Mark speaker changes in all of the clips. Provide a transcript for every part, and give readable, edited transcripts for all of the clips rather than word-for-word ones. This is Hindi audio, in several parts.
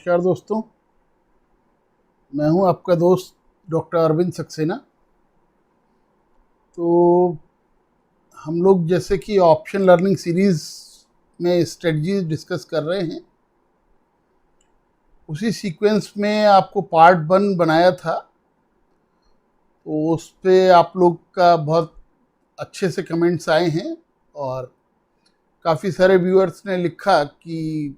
Speaker 1: नमस्कार दोस्तों, मैं हूं आपका दोस्त डॉक्टर अरविंद सक्सेना। तो हम लोग जैसे कि ऑप्शन लर्निंग सीरीज़ में स्ट्रेटजी डिस्कस कर रहे हैं, उसी सीक्वेंस में आपको पार्ट 1 बनाया था। तो उस पे आप लोग का बहुत अच्छे से कमेंट्स आए हैं और काफ़ी सारे व्यूअर्स ने लिखा कि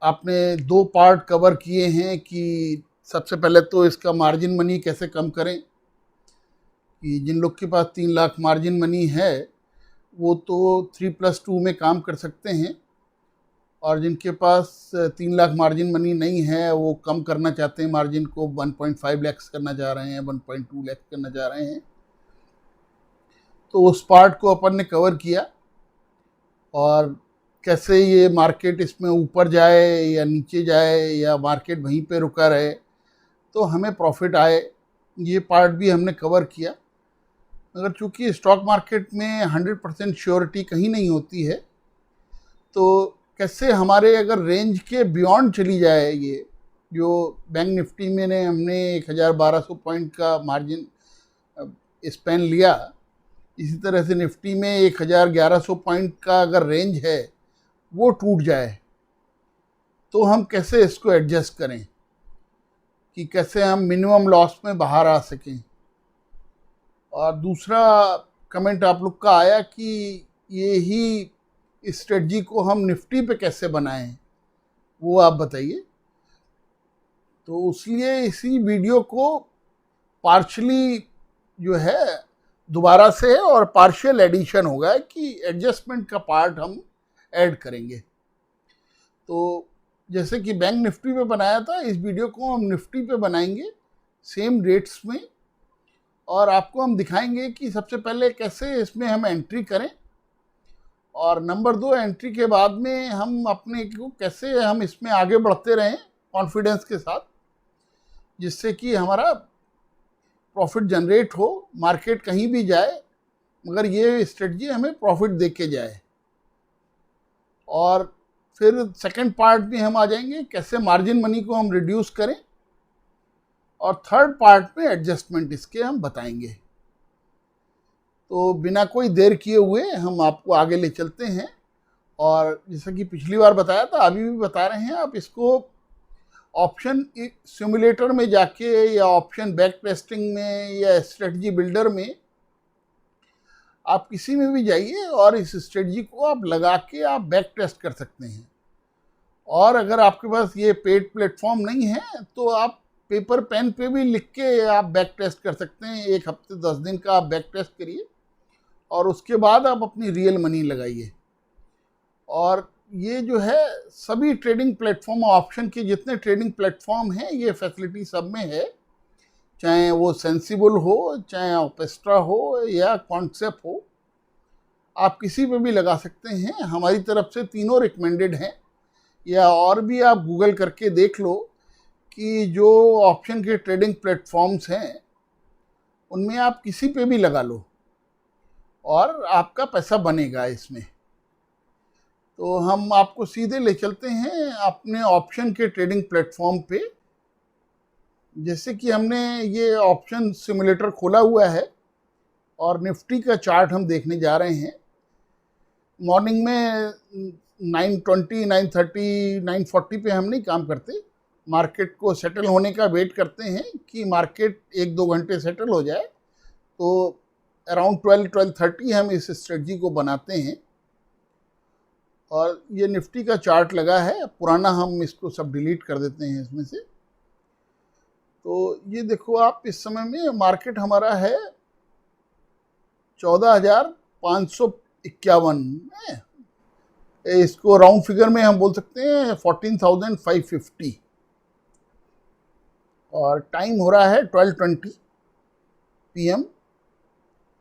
Speaker 1: आपने 2 पार्ट कवर किए हैं कि सबसे पहले तो इसका मार्जिन मनी कैसे कम करें, कि जिन लोग के पास 3 लाख मार्जिन मनी है वो तो 3+2 में काम कर सकते हैं, और जिनके पास 3 लाख मार्जिन मनी नहीं है वो कम करना चाहते हैं, मार्जिन को 1.5 लैक्स करना चाह रहे हैं, 1.2 लैक्स करना चाह रहे हैं। तो उस पार्ट को अपन ने कवर किया और कैसे ये मार्केट इसमें ऊपर जाए या नीचे जाए या मार्केट वहीं पे रुका रहे तो हमें प्रॉफिट आए, ये पार्ट भी हमने कवर किया। मगर चूंकि स्टॉक मार्केट में 100% श्योरिटी कहीं नहीं होती है, तो कैसे हमारे अगर रेंज के बियॉन्ड चली जाए, ये जो बैंक निफ्टी में ने हमने 1200 पॉइंट का मार्जिन स्पेन लिया, इसी तरह से निफ्टी में 1100 पॉइंट का अगर रेंज है वो टूट जाए तो हम कैसे इसको एडजस्ट करें, कि कैसे हम मिनिमम लॉस में बाहर आ सकें। और दूसरा कमेंट आप लोग का आया कि ये ही स्ट्रेटजी को हम निफ्टी पे कैसे बनाएं, वो आप बताइए। तो इसलिए इसी वीडियो को पार्शली जो है दोबारा से और पार्शियल एडिशन होगा कि एडजस्टमेंट का पार्ट हम ऐड करेंगे। तो जैसे कि बैंक निफ्टी पे बनाया था, इस वीडियो को हम निफ्टी पे बनाएंगे सेम रेट्स में, और आपको हम दिखाएंगे कि सबसे पहले कैसे इसमें हम एंट्री करें, और नंबर 2 एंट्री के बाद में हम अपने को कैसे हम इसमें आगे बढ़ते रहें कॉन्फिडेंस के साथ, जिससे कि हमारा प्रॉफिट जनरेट हो, मार्केट कहीं भी जाए मगर ये स्ट्रेटजी हमें प्रॉफिट दे के जाए। और फिर सेकंड पार्ट में हम आ जाएंगे कैसे मार्जिन मनी को हम रिड्यूस करें, और थर्ड पार्ट में एडजस्टमेंट इसके हम बताएंगे। तो बिना कोई देर किए हुए हम आपको आगे ले चलते हैं, और जैसा कि पिछली बार बताया था अभी भी बता रहे हैं, आप इसको ऑप्शन सिमुलेटर में जाके या ऑप्शन बैक टेस्टिंग में या स्ट्रेटजी बिल्डर में आप किसी में भी जाइए और इस स्ट्रेटजी को आप लगा के आप बैक टेस्ट कर सकते हैं। और अगर आपके पास ये पेड प्लेटफॉर्म नहीं है तो आप पेपर पेन पे भी लिख के आप बैक टेस्ट कर सकते हैं। 1 हफ्ते 10 दिन का आप बैक टेस्ट करिए और उसके बाद आप अपनी रियल मनी लगाइए। और ये जो है सभी ट्रेडिंग प्लेटफॉर्म, ऑप्शन के जितने ट्रेडिंग प्लेटफॉर्म हैं ये फैसिलिटी सब में है, चाहे वो सेंसिबल हो, चाहे ऑपेस्ट्रा हो या कॉन्सेप्ट हो, आप किसी पे भी लगा सकते हैं। हमारी तरफ से तीनों रिकमेंडेड हैं, या और भी आप गूगल करके देख लो कि जो ऑप्शन के ट्रेडिंग प्लेटफॉर्म्स हैं उनमें आप किसी पे भी लगा लो और आपका पैसा बनेगा इसमें। तो हम आपको सीधे ले चलते हैं अपने ऑप्शन के ट्रेडिंग प्लेटफॉर्म पे। जैसे कि हमने ये ऑप्शन सिमुलेटर खोला हुआ है और निफ्टी का चार्ट हम देखने जा रहे हैं। मॉर्निंग में 9:20, 9:30, 9:40 पे हम नहीं काम करते, मार्केट को सेटल होने का वेट करते हैं कि मार्केट 1-2 घंटे सेटल हो जाए। तो अराउंड 12-12:30 हम इस स्ट्रेटजी को बनाते हैं। और ये निफ्टी का चार्ट लगा है पुराना, हम इसको सब डिलीट कर देते हैं इसमें से। तो ये देखो आप, इस समय में मार्केट हमारा है 14,551, इसको राउंड फिगर में हम बोल सकते हैं 14,550, और टाइम हो रहा है 12:20 PM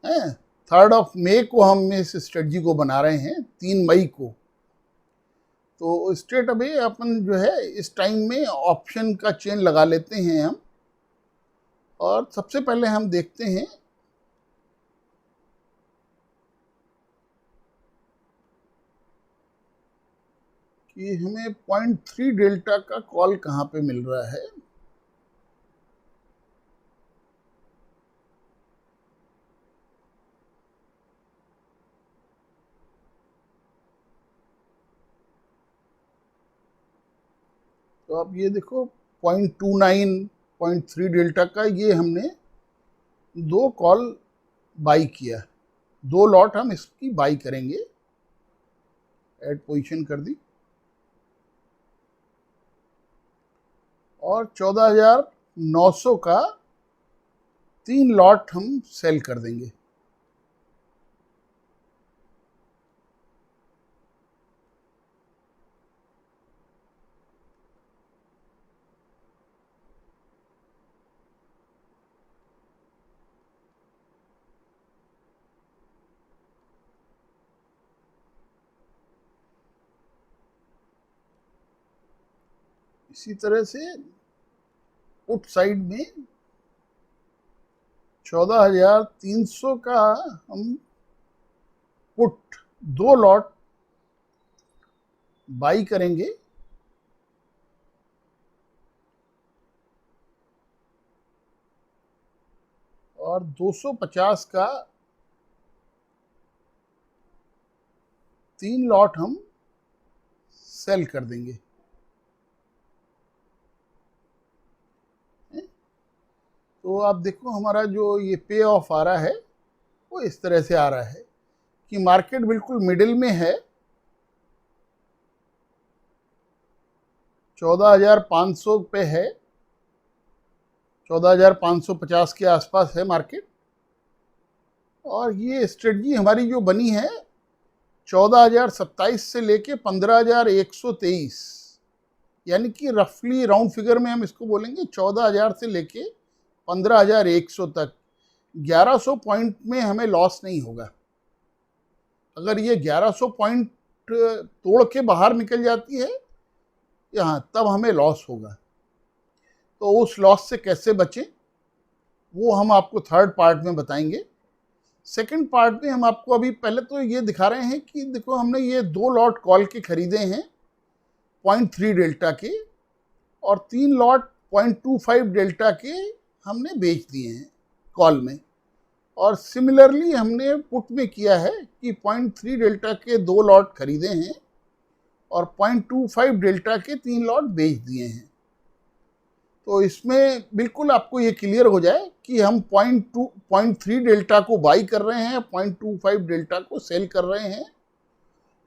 Speaker 1: है। 3 मई को हम इस स्ट्रेटजी को बना रहे हैं, 3 मई को। तो स्ट्रेट अवे अपन जो है इस टाइम में ऑप्शन का चेन लगा लेते हैं हम, और सबसे पहले हम देखते हैं कि हमें 0.3 डेल्टा का कॉल कहाँ पे मिल रहा है। तो आप ये देखो 0.29 0.3 डेल्टा का ये हमने 2 कॉल बाई किया, 2 लॉट हम इसकी बाई करेंगे। ऐड पोजीशन कर दी और 14,900 का 3 लॉट हम सेल कर देंगे। इसी तरह से पुट साइड में 14,300 का हम पुट 2 लॉट बाई करेंगे और 250 का 3 लॉट हम सेल कर देंगे। तो आप देखो हमारा जो ये पे ऑफ आ रहा है वो इस तरह से आ रहा है कि मार्केट बिल्कुल मिडिल में है, 14,500 पे है, 14,550 के आसपास है मार्केट। और ये स्ट्रेटजी हमारी जो बनी है 14,027 से लेके 15,123, यानी कि रफली राउंड फिगर में हम इसको बोलेंगे 14,000 से लेके 15,100 तक 1100 पॉइंट में हमें लॉस नहीं होगा। अगर ये 1100 पॉइंट तोड़ के बाहर निकल जाती है यहाँ, तब हमें लॉस होगा। तो उस लॉस से कैसे बचें वो हम आपको थर्ड पार्ट में बताएंगे। सेकंड पार्ट में हम आपको अभी पहले तो ये दिखा रहे हैं कि देखो हमने ये 2 लॉट कॉल के खरीदे हैं 0.3 डेल्टा के और 3 लॉट 0.25 डेल्टा के हमने बेच दिए हैं कॉल में। और सिमिलरली हमने पुट में किया है कि 0.3 डेल्टा के 2 लॉट खरीदे हैं और 0.25 डेल्टा के 3 लॉट बेच दिए हैं। तो इसमें बिल्कुल आपको ये क्लियर हो जाए कि हम 0.3 डेल्टा को बाई कर रहे हैं, 0.25 डेल्टा को सेल कर रहे हैं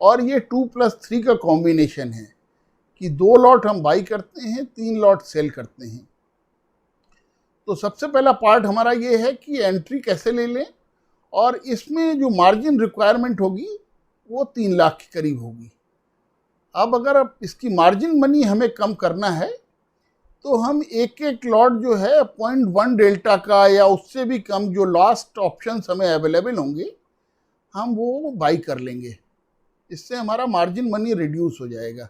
Speaker 1: और ये 2+3 का कॉम्बिनेशन है कि 2 लॉट हम बाई करते हैं, 3 लॉट सेल करते हैं। तो सबसे पहला पार्ट हमारा ये है कि एंट्री कैसे ले लें और इसमें जो मार्जिन रिक्वायरमेंट होगी वो 3 लाख के करीब होगी। अब अगर इसकी मार्जिन मनी हमें कम करना है तो हम एक एक लॉट जो है 0.1 डेल्टा का या उससे भी कम जो लास्ट ऑप्शंस हमें अवेलेबल होंगे हम वो बाई कर लेंगे। इससे हमारा मार्जिन मनी रिड्यूस हो जाएगा।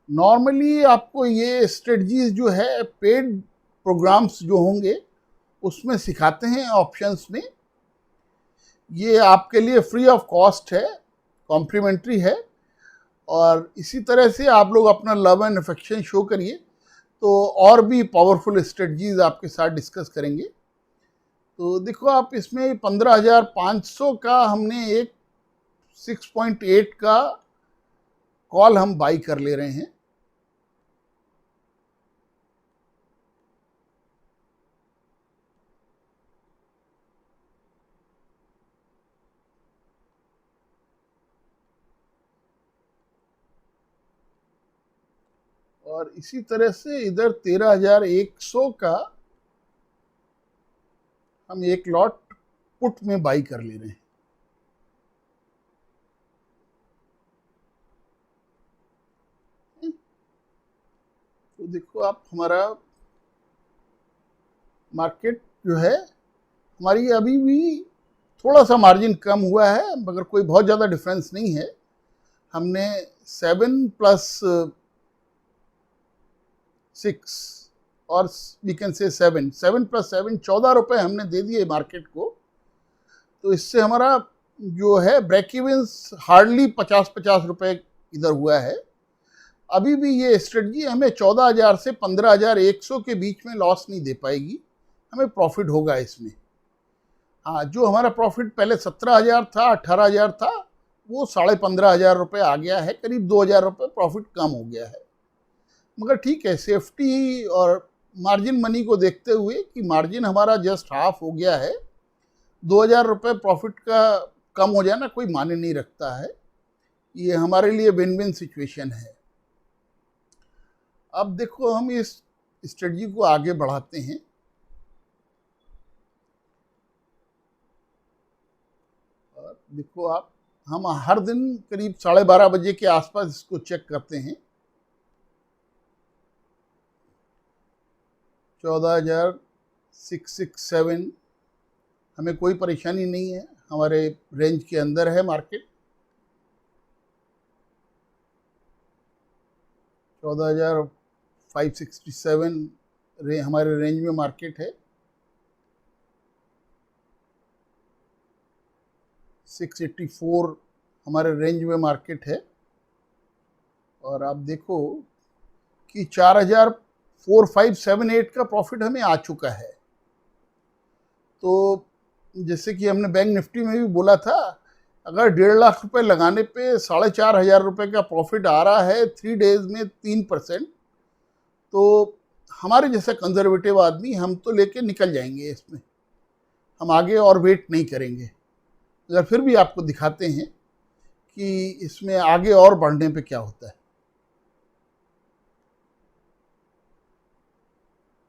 Speaker 1: नॉर्मली आपको ये स्ट्रेटजीज जो है पेड प्रोग्राम्स जो होंगे उसमें सिखाते हैं ऑप्शंस में। ये आपके लिए फ्री ऑफ कॉस्ट है, कॉम्प्लीमेंट्री है। और इसी तरह से आप लोग अपना लव एंड अफेक्शन शो करिए तो और भी पावरफुल स्ट्रेटजीज आपके साथ डिस्कस करेंगे। तो देखो आप इसमें 15,500 का हमने एक 6.8 का कॉल हम बाई कर ले रहे हैं। और इसी तरह से इधर 13,100 का हम एक लॉट पुट में बाई कर ले रहे हैं। तो देखो आप हमारा मार्केट जो है हमारी अभी भी थोड़ा सा मार्जिन कम हुआ है मगर कोई बहुत ज़्यादा डिफरेंस नहीं है। हमने 7+6 और वी कैन से 7+7 14 रुपए हमने दे दिए मार्केट को। तो इससे हमारा जो है ब्रेक इवेंस हार्डली 50-50 रुपए इधर हुआ है। अभी भी ये स्ट्रेटजी हमें 14,000 से 15,100 के बीच में लॉस नहीं दे पाएगी, हमें प्रॉफिट होगा इसमें। हाँ, जो हमारा प्रॉफिट पहले 17,000 था, 18,000 था, वो 15,500 रुपये आ गया है, करीब 2,000 रुपये प्रॉफिट कम हो गया है। मगर ठीक है, सेफ्टी और मार्जिन मनी को देखते हुए कि मार्जिन हमारा जस्ट हाफ हो गया है, 2,000 रुपये प्रॉफिट का कम हो जाना कोई मायने नहीं रखता है। ये हमारे लिए विन विन सिचुएशन है। अब देखो, हम इस स्ट्रेटजी को आगे बढ़ाते हैं। और देखो आप, हम हर दिन करीब 12:30 बजे के आसपास इसको चेक करते हैं। 14,667 हमें कोई परेशानी नहीं है, हमारे रेंज के अंदर है मार्केट। 14,567 हमारे रेंज में मार्केट है। 684 हमारे रेंज में मार्केट है। और आप देखो कि 4,4578 का प्रॉफिट हमें आ चुका है। तो जैसे कि हमने बैंक निफ्टी में भी बोला था, अगर 1.5 लाख रुपए लगाने पे 4,500 रुपये का प्रॉफिट आ रहा है 3 डेज में 3%, तो हमारे जैसा कंजर्वेटिव आदमी हम तो लेके निकल जाएंगे इसमें, हम आगे और वेट नहीं करेंगे। अगर फिर भी आपको दिखाते हैं कि इसमें आगे और बढ़ने पे क्या होता है।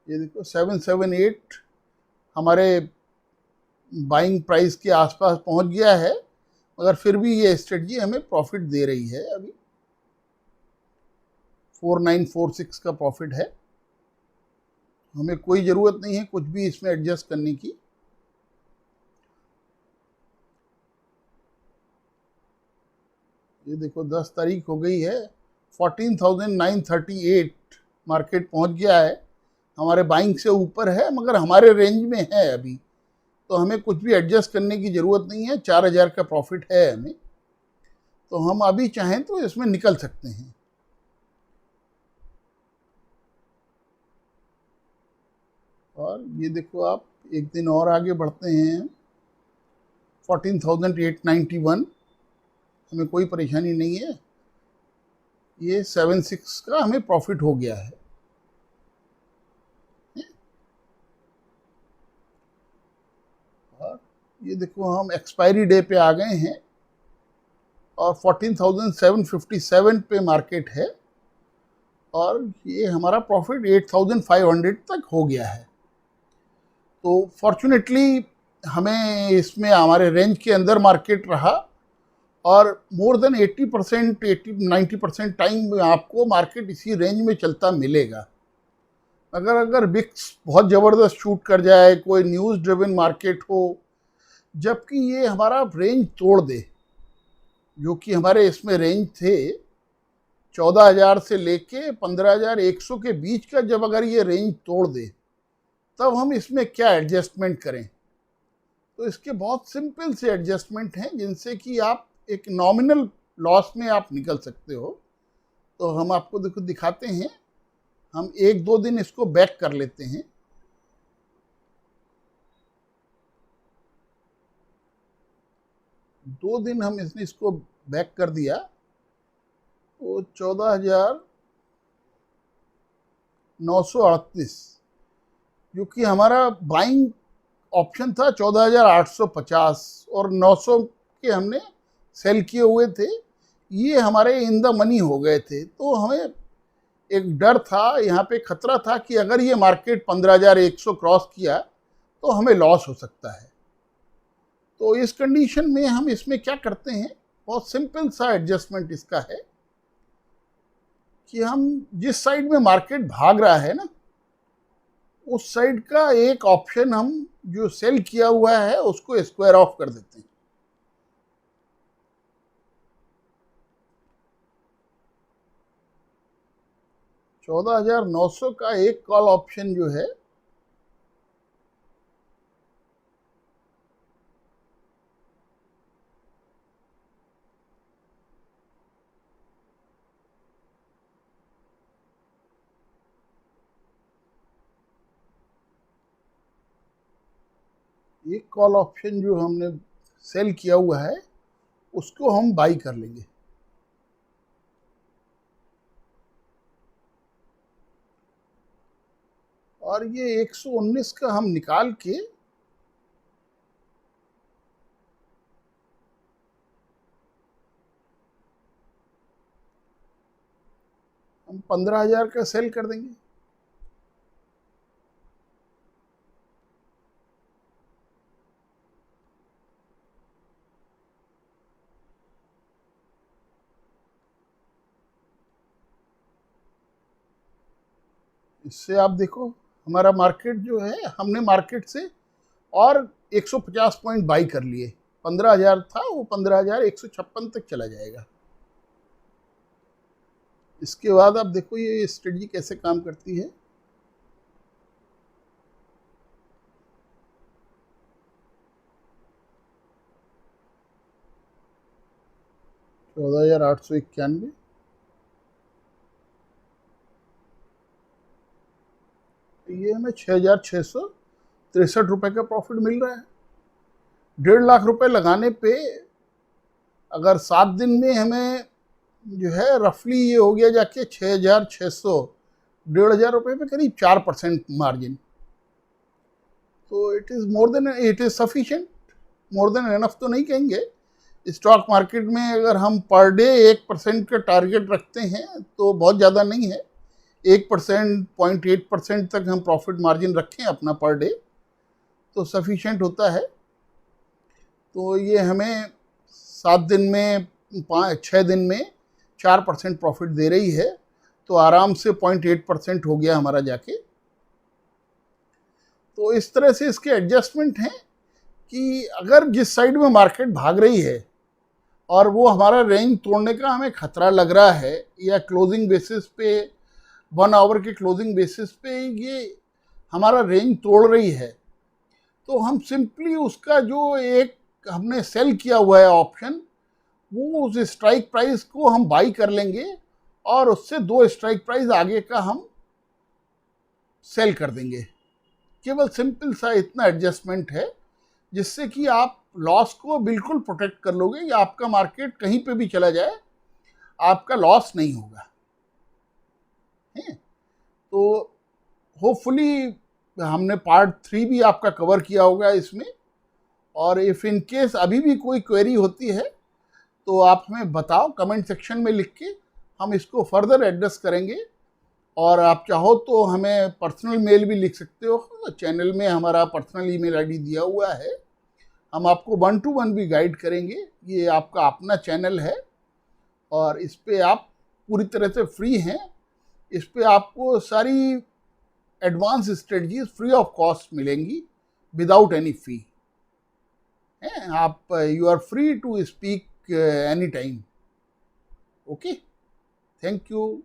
Speaker 1: ये देखो 778 हमारे बाइंग प्राइस के आसपास पहुंच गया है, मगर फिर भी ये स्ट्रेटजी हमें प्रॉफिट दे रही है। अभी 4946 का प्रॉफिट है, हमें कोई ज़रूरत नहीं है कुछ भी इसमें एडजस्ट करने की। ये देखो 10 तारीख हो गई है, 14,938 मार्केट पहुंच गया है, हमारे बाइंग से ऊपर है, मगर हमारे रेंज में है अभी, तो हमें कुछ भी एडजस्ट करने की ज़रूरत नहीं है। 4,000 का प्रॉफिट है हमें, तो हम अभी चाहें तो इसमें निकल सकते हैं। और ये देखो आप, एक दिन और आगे बढ़ते हैं, 14,891 हमें कोई परेशानी नहीं है। ये 76 का हमें प्रॉफिट हो गया है। और ये देखो, हम एक्सपायरी डे पे आ गए हैं और 14,757 पे मार्केट है, और ये हमारा प्रॉफिट 8,500 तक हो गया है। तो फॉर्चुनेटली हमें इसमें हमारे रेंज के अंदर मार्केट रहा, और मोर देन 80% 90% टाइम में आपको मार्केट इसी रेंज में चलता मिलेगा। अगर बिक्स बहुत ज़बरदस्त शूट कर जाए, कोई न्यूज़ ड्रिवन मार्केट हो, जबकि ये हमारा रेंज तोड़ दे, जो कि हमारे इसमें रेंज थे 14,000 से लेके 15,100 के बीच का, जब अगर ये रेंज तोड़ दे, तब हम इसमें क्या एडजस्टमेंट करें। तो इसके बहुत सिंपल से एडजस्टमेंट हैं, जिनसे कि आप एक नॉमिनल लॉस में आप निकल सकते हो। तो हम आपको देखो दिखाते हैं, हम 1-2 दिन इसको बैक कर लेते हैं। दो दिन हम इसको बैक कर दिया, तो 14,938, जो कि हमारा बाइंग ऑप्शन था 14,850, और 900 के हमने सेल किए हुए थे, ये हमारे इन द मनी हो गए थे। तो हमें एक डर था, यहाँ पे खतरा था कि अगर ये मार्केट 15,100 क्रॉस किया तो हमें लॉस हो सकता है। तो इस कंडीशन में हम इसमें क्या करते हैं, बहुत सिंपल सा एडजस्टमेंट इसका है कि हम जिस साइड में मार्केट भाग रहा है ना, उस साइड का एक ऑप्शन हम जो सेल किया हुआ है उसको स्क्वायर ऑफ कर देते हैं। $14,900 का एक कॉल ऑप्शन जो है, एक कॉल ऑप्शन जो हमने सेल किया हुआ है उसको हम बाई कर लेंगे। और ये 119 का हम निकाल के हम 15,000 का सेल कर देंगे। इससे आप देखो हमारा मार्केट जो है, हमने मार्केट से और 150 पॉइंट बाई कर लिए। 15,000 था, वो 15,156 तक चला जाएगा। इसके बाद आप देखो ये स्ट्रेटजी कैसे काम करती है। चौदह हजार 891, ये हमें 6,663 रुपए का प्रॉफिट मिल रहा है। 1.5 लाख रुपए लगाने पे अगर 7 दिन में हमें जो है रफली ये हो गया जाके 6,600, 1,500 रुपए पे करीब 4% मार्जिन। तो it is sufficient, more than enough तो नहीं कहेंगे। स्टॉक मार्केट में अगर हम पर डे 1% का टारगेट रखते हैं तो बहुत ज़्यादा नहीं है। 1%, 0.8% तक हम प्रॉफिट मार्जिन रखें अपना पर डे तो सफिशिएंट होता है। तो ये हमें 7 दिन में 6 दिन में 4% प्रॉफिट दे रही है, तो आराम से 0.8% हो गया हमारा जाके। तो इस तरह से इसके एडजस्टमेंट हैं कि अगर जिस साइड में मार्केट भाग रही है और वो हमारा रेंज तोड़ने का हमें खतरा लग रहा है, या क्लोजिंग बेसिस पे 1 आवर के क्लोजिंग बेसिस पे ये हमारा रेंज तोड़ रही है, तो हम सिंपली उसका जो एक हमने सेल किया हुआ है ऑप्शन, वो उस स्ट्राइक प्राइस को हम बाई कर लेंगे और उससे 2 स्ट्राइक प्राइस आगे का हम सेल कर देंगे। केवल सिंपल सा इतना एडजस्टमेंट है जिससे कि आप लॉस को बिल्कुल प्रोटेक्ट कर लोगे, या आपका मार्केट कहीं पे भी चला जाए आपका लॉस नहीं होगा। है तो होपफुली हमने पार्ट 3 भी आपका कवर किया होगा इसमें। और इफ़ इन केस अभी भी कोई क्वेरी होती है तो आप हमें बताओ कमेंट सेक्शन में लिख के, हम इसको फर्दर एड्रेस करेंगे। और आप चाहो तो हमें पर्सनल मेल भी लिख सकते हो, चैनल में हमारा पर्सनल ईमेल आईडी दिया हुआ है। हम आपको 1 to 1 भी गाइड करेंगे। ये आपका अपना चैनल है और इस पे आप पूरी तरह से फ्री हैं। इस पे आपको सारी advance strategies free of cost मिलेंगी विदाउट एनी फी। आप you are free to speak any time. Okay, thank you.